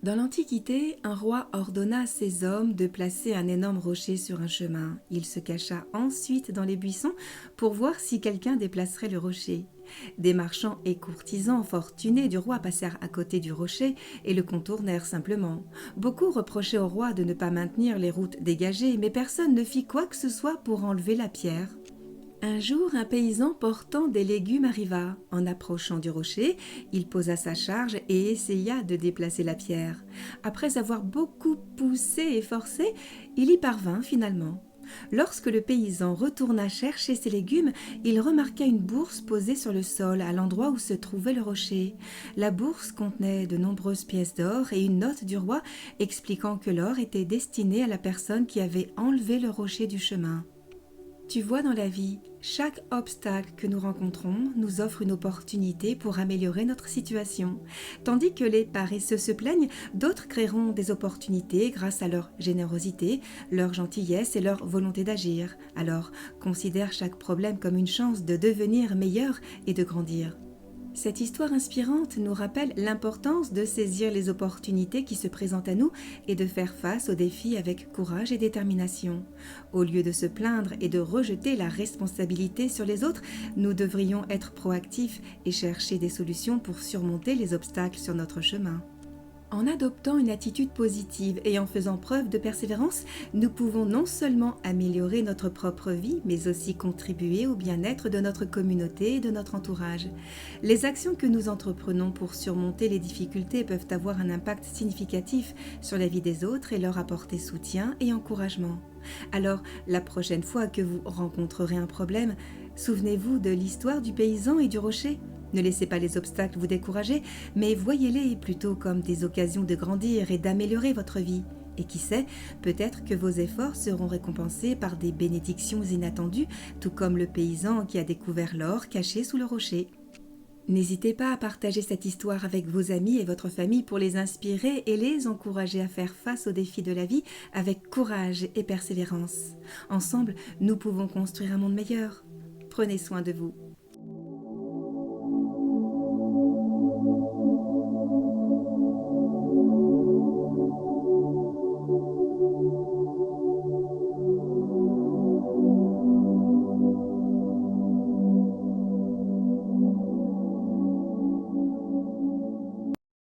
Dans l'Antiquité, un roi ordonna à ses hommes de placer un énorme rocher sur un chemin. Il se cacha ensuite dans les buissons pour voir si quelqu'un déplacerait le rocher. Des marchands et courtisans fortunés du roi passèrent à côté du rocher et le contournèrent simplement. Beaucoup reprochaient au roi de ne pas maintenir les routes dégagées, mais personne ne fit quoi que ce soit pour enlever la pierre. Un jour, un paysan portant des légumes arriva. En approchant du rocher, il posa sa charge et essaya de déplacer la pierre. Après avoir beaucoup poussé et forcé, il y parvint finalement. Lorsque le paysan retourna chercher ses légumes, il remarqua une bourse posée sur le sol à l'endroit où se trouvait le rocher. La bourse contenait de nombreuses pièces d'or et une note du roi expliquant que l'or était destiné à la personne qui avait enlevé le rocher du chemin. Tu vois, dans la vie, chaque obstacle que nous rencontrons nous offre une opportunité pour améliorer notre situation. Tandis que les paresseux se plaignent, d'autres créeront des opportunités grâce à leur générosité, leur gentillesse et leur volonté d'agir. Alors, considère chaque problème comme une chance de devenir meilleur et de grandir. Cette histoire inspirante nous rappelle l'importance de saisir les opportunités qui se présentent à nous et de faire face aux défis avec courage et détermination. Au lieu de se plaindre et de rejeter la responsabilité sur les autres, nous devrions être proactifs et chercher des solutions pour surmonter les obstacles sur notre chemin. En adoptant une attitude positive et en faisant preuve de persévérance, nous pouvons non seulement améliorer notre propre vie, mais aussi contribuer au bien-être de notre communauté et de notre entourage. Les actions que nous entreprenons pour surmonter les difficultés peuvent avoir un impact significatif sur la vie des autres et leur apporter soutien et encouragement. Alors, la prochaine fois que vous rencontrerez un problème, souvenez-vous de l'histoire du paysan et du rocher. Ne laissez pas les obstacles vous décourager, mais voyez-les plutôt comme des occasions de grandir et d'améliorer votre vie. Et qui sait, peut-être que vos efforts seront récompensés par des bénédictions inattendues, tout comme le paysan qui a découvert l'or caché sous le rocher. N'hésitez pas à partager cette histoire avec vos amis et votre famille pour les inspirer et les encourager à faire face aux défis de la vie avec courage et persévérance. Ensemble, nous pouvons construire un monde meilleur. Prenez soin de vous.